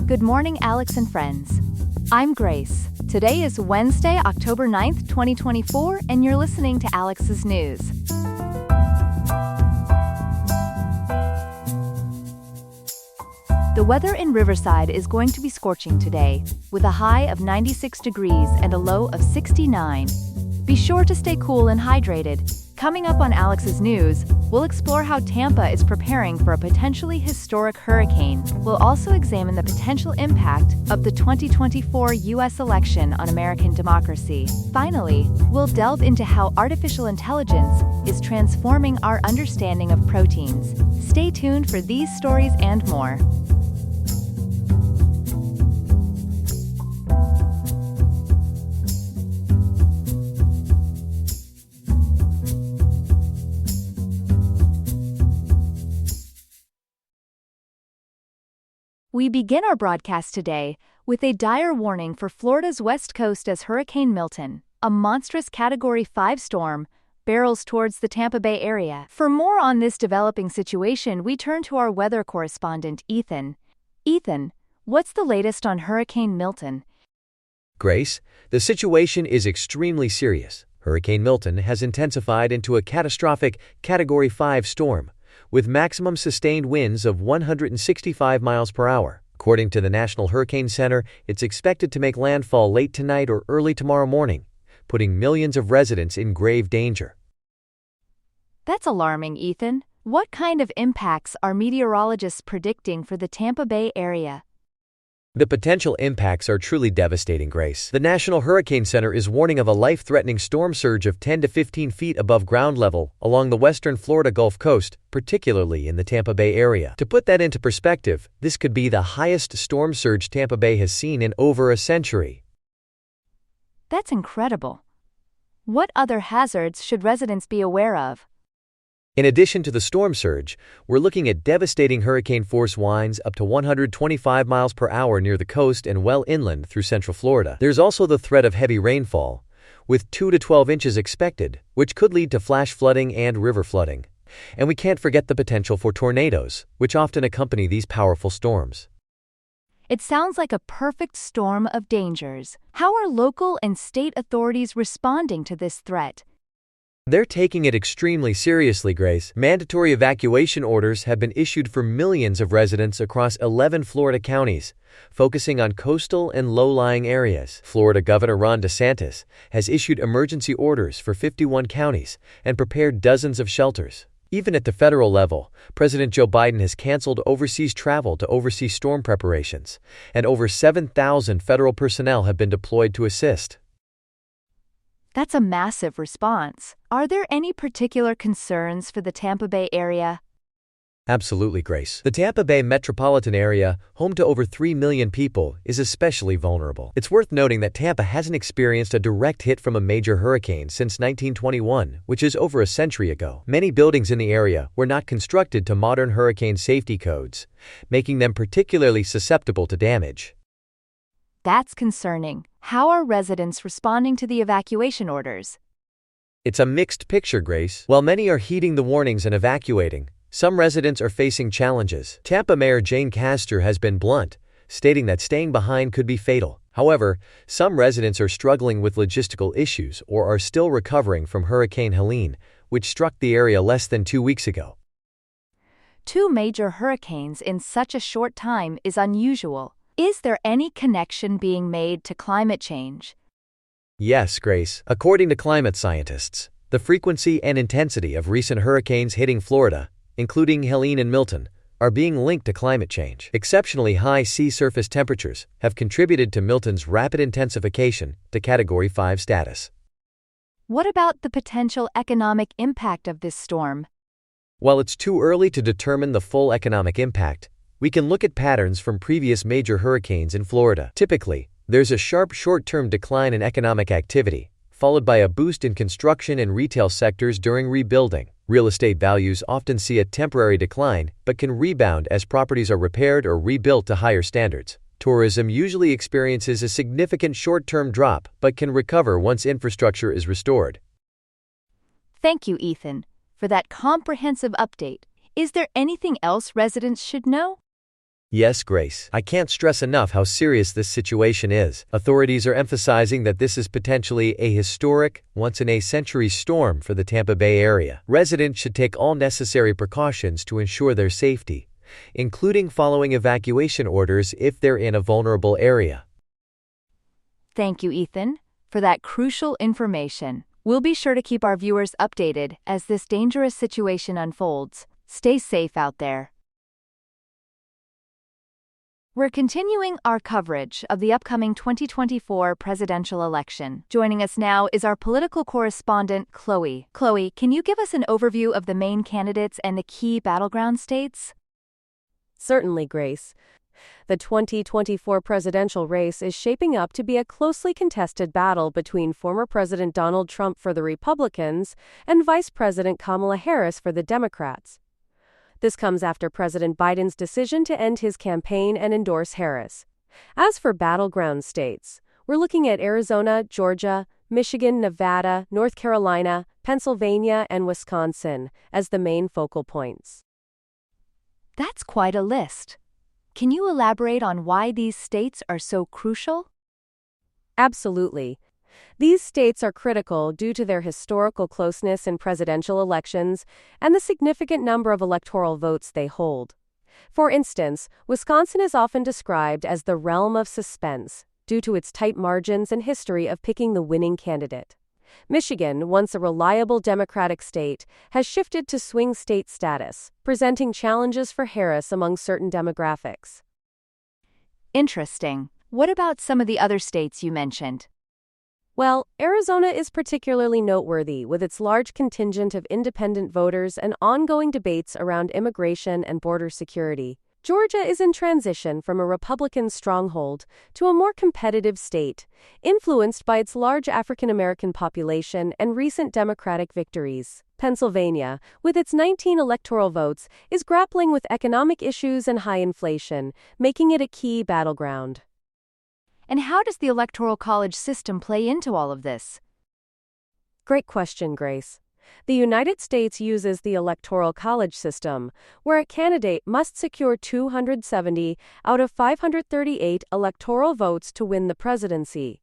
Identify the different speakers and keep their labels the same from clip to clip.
Speaker 1: Good morning, Alex and friends. I'm Grace. Today is Wednesday, October 9th, 2024, and you're listening to Alex's News. The weather in Riverside is going to be scorching today, with a high of 96 degrees and a low of 69. Be sure to stay cool and hydrated. Coming up on Alex's News, we'll explore how Tampa is preparing for a potentially historic hurricane. We'll also examine the potential impact of the 2024 U.S. election on American democracy. Finally, we'll delve into how artificial intelligence is transforming our understanding of proteins. Stay tuned for these stories and more. We begin our broadcast today with a dire warning for Florida's west coast as Hurricane Milton, a monstrous Category 5 storm, barrels towards the Tampa Bay area. For more on this developing situation, we turn to our weather correspondent, Ethan. Ethan, what's the latest on Hurricane Milton?
Speaker 2: Grace, the situation is extremely serious. Hurricane Milton has intensified into a catastrophic Category 5 storm, with maximum sustained winds of 165 miles per hour. According to the National Hurricane Center, it's expected to make landfall late tonight or early tomorrow morning, putting millions of residents in grave danger.
Speaker 1: That's alarming, Ethan. What kind of impacts are meteorologists predicting for the Tampa Bay area?
Speaker 2: The potential impacts are truly devastating, Grace. The National Hurricane Center is warning of a life-threatening storm surge of 10 to 15 feet above ground level along the western Florida Gulf Coast, particularly in the Tampa Bay area. To put that into perspective, this could be the highest storm surge Tampa Bay has seen in over a century.
Speaker 1: That's incredible. What other hazards should residents be aware of?
Speaker 2: In addition to the storm surge, we're looking at devastating hurricane-force winds up to 125 miles per hour near the coast and well inland through central Florida. There's also the threat of heavy rainfall, with 2 to 12 inches expected, which could lead to flash flooding and river flooding. And we can't forget the potential for tornadoes, which often accompany these powerful storms.
Speaker 1: It sounds like a perfect storm of dangers. How are local and state authorities responding to this threat?
Speaker 2: They're taking it extremely seriously, Grace. Mandatory evacuation orders have been issued for millions of residents across 11 Florida counties, focusing on coastal and low-lying areas. Florida Governor Ron DeSantis has issued emergency orders for 51 counties and prepared dozens of shelters. Even at the federal level, President Joe Biden has canceled overseas travel to oversee storm preparations, and over 7,000 federal personnel have been deployed to assist.
Speaker 1: That's a massive response. Are there any particular concerns for the Tampa Bay area?
Speaker 2: Absolutely, Grace. The Tampa Bay metropolitan area, home to over 3 million people, is especially vulnerable. It's worth noting that Tampa hasn't experienced a direct hit from a major hurricane since 1921, which is over a century ago. Many buildings in the area were not constructed to modern hurricane safety codes, making them particularly susceptible to damage.
Speaker 1: That's concerning. How are residents responding to the evacuation orders?
Speaker 2: It's a mixed picture, Grace. While many are heeding the warnings and evacuating, some residents are facing challenges. Tampa Mayor Jane Castor has been blunt, stating that staying behind could be fatal. However, some residents are struggling with logistical issues or are still recovering from Hurricane Helene, which struck the area less than 2 weeks ago.
Speaker 1: 2 major hurricanes in such a short time is unusual. Is there any connection being made to climate change?
Speaker 2: Yes, Grace. According to climate scientists, the frequency and intensity of recent hurricanes hitting Florida, including Helene and Milton, are being linked to climate change. Exceptionally high sea surface temperatures have contributed to Milton's rapid intensification to Category 5 status.
Speaker 1: What about the potential economic impact of this storm?
Speaker 2: While it's too early to determine the full economic impact, we can look at patterns from previous major hurricanes in Florida. Typically, there's a sharp short-term decline in economic activity, followed by a boost in construction and retail sectors during rebuilding. Real estate values often see a temporary decline, but can rebound as properties are repaired or rebuilt to higher standards. Tourism usually experiences a significant short-term drop, but can recover once infrastructure is restored.
Speaker 1: Thank you, Ethan, for that comprehensive update. Is there anything else residents should know?
Speaker 2: Yes, Grace. I can't stress enough how serious this situation is. Authorities are emphasizing that this is potentially a historic, once-in-a-century storm for the Tampa Bay area. Residents should take all necessary precautions to ensure their safety, including following evacuation orders if they're in a vulnerable area.
Speaker 1: Thank you, Ethan, for that crucial information. We'll be sure to keep our viewers updated as this dangerous situation unfolds. Stay safe out there. We're continuing our coverage of the upcoming 2024 presidential election. Joining us now is our political correspondent, Chloe. Chloe, can you give us an overview of the main candidates and the key battleground states?
Speaker 3: Certainly, Grace. The 2024 presidential race is shaping up to be a closely contested battle between former President Donald Trump for the Republicans and Vice President Kamala Harris for the Democrats. This comes after President Biden's decision to end his campaign and endorse Harris. As for battleground states, we're looking at Arizona, Georgia, Michigan, Nevada, North Carolina, Pennsylvania, and Wisconsin as the main focal points.
Speaker 1: That's quite a list. Can you elaborate on why these states are so crucial?
Speaker 3: Absolutely. These states are critical due to their historical closeness in presidential elections and the significant number of electoral votes they hold. For instance, Wisconsin is often described as the realm of suspense due to its tight margins and history of picking the winning candidate. Michigan, once a reliable Democratic state, has shifted to swing state status, presenting challenges for Harris among certain demographics.
Speaker 1: Interesting. What about some of the other states you mentioned?
Speaker 3: Well, Arizona is particularly noteworthy with its large contingent of independent voters and ongoing debates around immigration and border security. Georgia is in transition from a Republican stronghold to a more competitive state, influenced by its large African American population and recent Democratic victories. Pennsylvania, with its 19 electoral votes, is grappling with economic issues and high inflation, making it a key battleground.
Speaker 1: And how does the Electoral College system play into all of this?
Speaker 3: Great question, Grace. The United States uses the Electoral College system, where a candidate must secure 270 out of 538 electoral votes to win the presidency.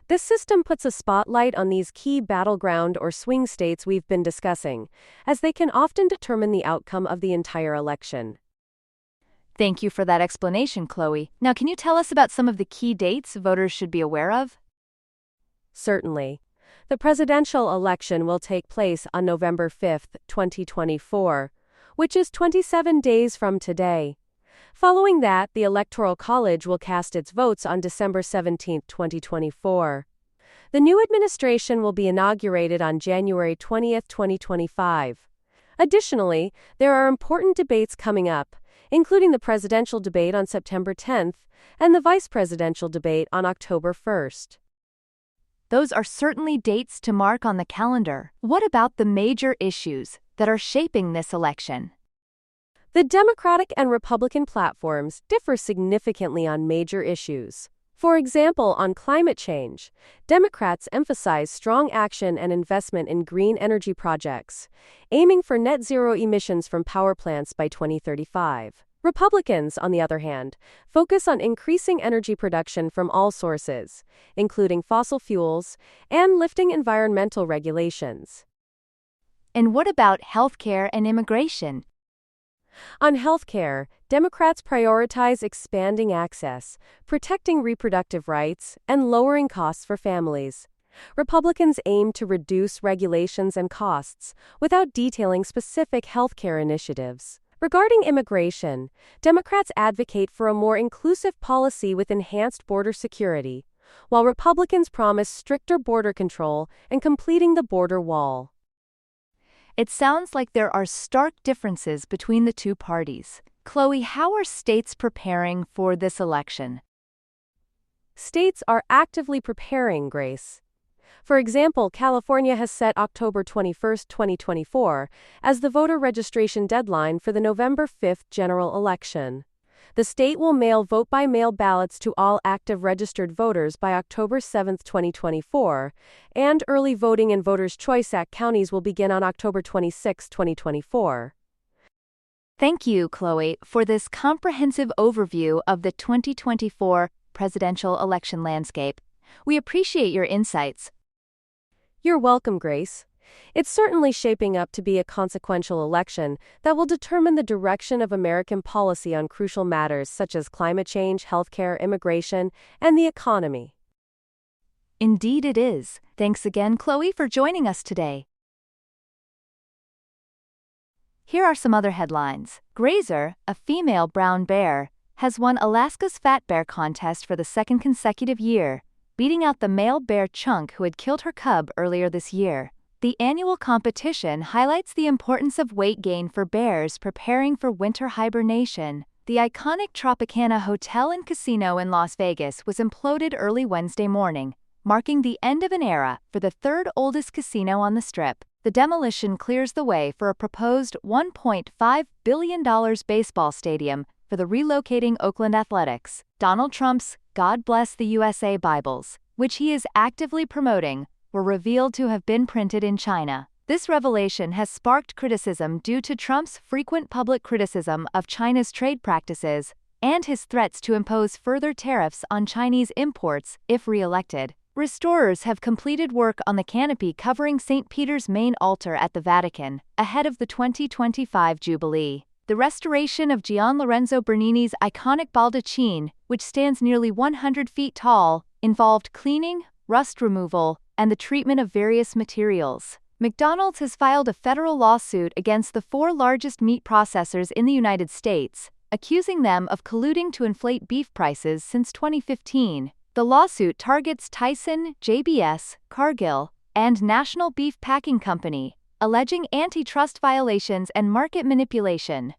Speaker 3: This system puts a spotlight on these key battleground or swing states we've been discussing, as they can often determine the outcome of the entire election.
Speaker 1: Thank you for that explanation, Chloe. Now, can you tell us about some of the key dates voters should be aware of?
Speaker 3: Certainly. The presidential election will take place on November 5, 2024, which is 27 days from today. Following that, the Electoral College will cast its votes on December 17, 2024. The new administration will be inaugurated on January 20, 2025. Additionally, there are important debates coming up, including the presidential debate on September 10th and the vice presidential debate on October 1st.
Speaker 1: Those are certainly dates to mark on the calendar. What about the major issues that are shaping this election?
Speaker 3: The Democratic and Republican platforms differ significantly on major issues. For example, on climate change, Democrats emphasize strong action and investment in green energy projects, aiming for net zero emissions from power plants by 2035. Republicans, on the other hand, focus on increasing energy production from all sources, including fossil fuels, and lifting environmental regulations.
Speaker 1: And what about healthcare and immigration?
Speaker 3: On healthcare, Democrats prioritize expanding access, protecting reproductive rights, and lowering costs for families. Republicans aim to reduce regulations and costs without detailing specific healthcare initiatives. Regarding immigration, Democrats advocate for a more inclusive policy with enhanced border security, while Republicans promise stricter border control and completing the border wall.
Speaker 1: It sounds like there are stark differences between the two parties. Chloe, how are states preparing for this election?
Speaker 3: States are actively preparing, Grace. For example, California has set October 21, 2024, as the voter registration deadline for the November 5 general election. The state will mail vote-by-mail ballots to all active registered voters by October 7, 2024, and early voting in Voters' Choice Act counties will begin on October 26, 2024.
Speaker 1: Thank you, Chloe, for this comprehensive overview of the 2024 presidential election landscape. We appreciate your insights.
Speaker 3: You're welcome, Grace. It's certainly shaping up to be a consequential election that will determine the direction of American policy on crucial matters such as climate change, healthcare, immigration, and the economy.
Speaker 1: Indeed it is. Thanks again, Chloe, for joining us today. Here are some other headlines. Grazer, a female brown bear, has won Alaska's Fat Bear Contest for the second consecutive year, beating out the male bear Chunk who had killed her cub earlier this year. The annual competition highlights the importance of weight gain for bears preparing for winter hibernation. The iconic Tropicana Hotel and Casino in Las Vegas was imploded early Wednesday morning, marking the end of an era for the third oldest casino on the Strip. The demolition clears the way for a proposed $1.5 billion baseball stadium for the relocating Oakland Athletics. Donald Trump's God Bless the USA Bibles, which he is actively promoting, were revealed to have been printed in China. This revelation has sparked criticism due to Trump's frequent public criticism of China's trade practices and his threats to impose further tariffs on Chinese imports if re-elected. Restorers have completed work on the canopy covering St. Peter's main altar at the Vatican, ahead of the 2025 Jubilee. The restoration of Gian Lorenzo Bernini's iconic baldachin, which stands nearly 100 feet tall, involved cleaning, rust removal, and the treatment of various materials. McDonald's has filed a federal lawsuit against the 4 largest meat processors in the United States, accusing them of colluding to inflate beef prices since 2015. The lawsuit targets Tyson, JBS, Cargill, and National Beef Packing Company, alleging antitrust violations and market manipulation.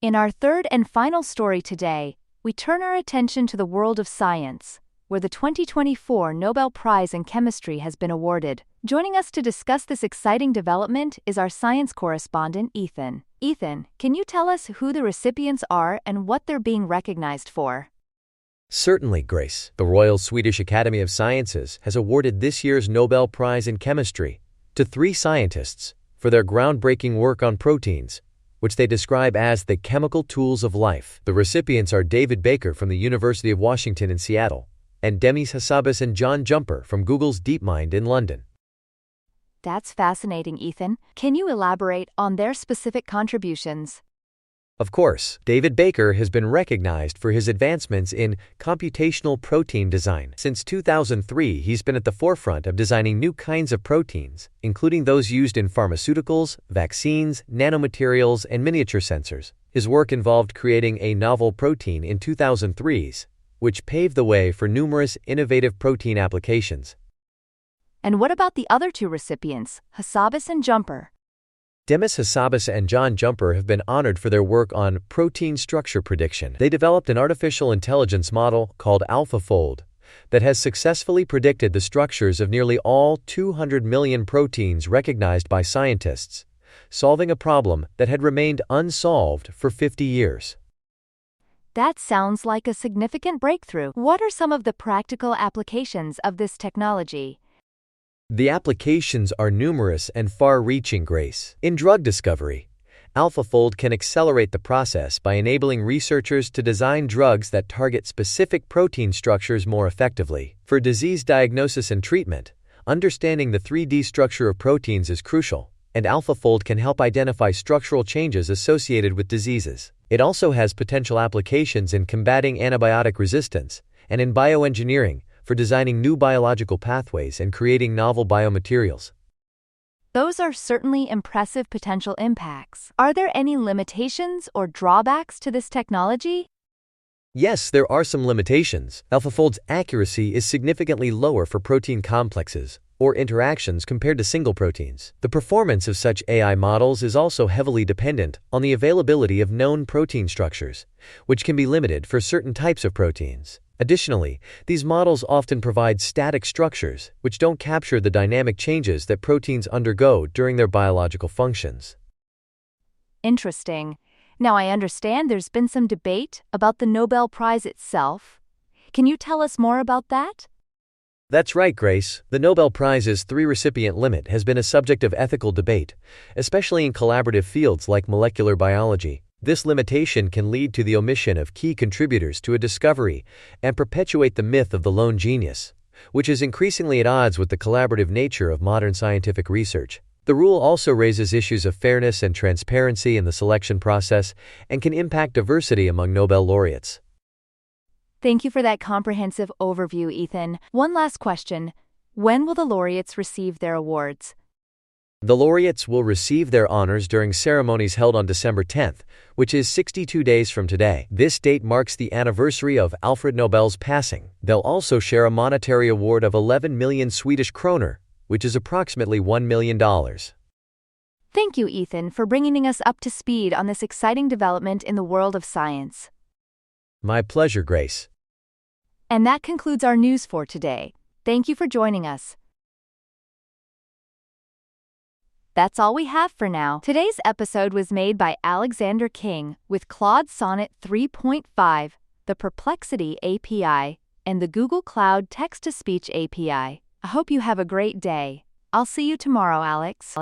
Speaker 1: In our third and final story today, we turn our attention to the world of science, where the 2024 Nobel Prize in Chemistry has been awarded. Joining us to discuss this exciting development is our science correspondent, Ethan. Ethan, can you tell us who the recipients are and what they're being recognized for?
Speaker 2: Certainly, Grace. The Royal Swedish Academy of Sciences has awarded this year's Nobel Prize in Chemistry to 3 scientists for their groundbreaking work on proteins, which they describe as the chemical tools of life. The recipients are David Baker from the University of Washington in Seattle and Demis Hassabis and John Jumper from Google's DeepMind in London.
Speaker 1: That's fascinating, Ethan. Can you elaborate on their specific contributions?
Speaker 2: Of course, David Baker has been recognized for his advancements in computational protein design. Since 2003, he's been at the forefront of designing new kinds of proteins, including those used in pharmaceuticals, vaccines, nanomaterials, and miniature sensors. His work involved creating a novel protein in 2003s, which paved the way for numerous innovative protein applications.
Speaker 1: And what about the other 2 recipients, Hassabis and Jumper?
Speaker 2: Demis Hassabis and John Jumper have been honored for their work on protein structure prediction. They developed an artificial intelligence model called AlphaFold that has successfully predicted the structures of nearly all 200 million proteins recognized by scientists, solving a problem that had remained unsolved for 50 years.
Speaker 1: That sounds like a significant breakthrough. What are some of the practical applications of this technology?
Speaker 2: The applications are numerous and far-reaching, Grace. In drug discovery, AlphaFold can accelerate the process by enabling researchers to design drugs that target specific protein structures more effectively. For disease diagnosis and treatment, understanding the 3D structure of proteins is crucial, and AlphaFold can help identify structural changes associated with diseases. It also has potential applications in combating antibiotic resistance and in bioengineering, for designing new biological pathways and creating novel biomaterials.
Speaker 1: Those are certainly impressive potential impacts. Are there any limitations or drawbacks to this technology?
Speaker 2: Yes, there are some limitations. AlphaFold's accuracy is significantly lower for protein complexes or interactions compared to single proteins. The performance of such AI models is also heavily dependent on the availability of known protein structures, which can be limited for certain types of proteins. Additionally, these models often provide static structures, which don't capture the dynamic changes that proteins undergo during their biological functions.
Speaker 1: Interesting. Now I understand there's been some debate about the Nobel Prize itself. Can you tell us more about that?
Speaker 2: That's right, Grace. The Nobel Prize's three-recipient limit has been a subject of ethical debate, especially in collaborative fields like molecular biology. This limitation can lead to the omission of key contributors to a discovery and perpetuate the myth of the lone genius, which is increasingly at odds with the collaborative nature of modern scientific research. The rule also raises issues of fairness and transparency in the selection process and can impact diversity among Nobel laureates.
Speaker 1: Thank you for that comprehensive overview, Ethan. One last question. When will the laureates receive their awards?
Speaker 2: The laureates will receive their honors during ceremonies held on December 10th, which is 62 days from today. This date marks the anniversary of Alfred Nobel's passing. They'll also share a monetary award of 11 million Swedish kroner, which is approximately $1 million.
Speaker 1: Thank you, Ethan, for bringing us up to speed on this exciting development in the world of science.
Speaker 2: My pleasure, Grace.
Speaker 1: And that concludes our news for today. Thank you for joining us. That's all we have for now. Today's episode was made by Alexander King with Claude Sonnet 3.5, the Perplexity API, and the Google Cloud Text-to-Speech API. I hope you have a great day. I'll see you tomorrow, Alex.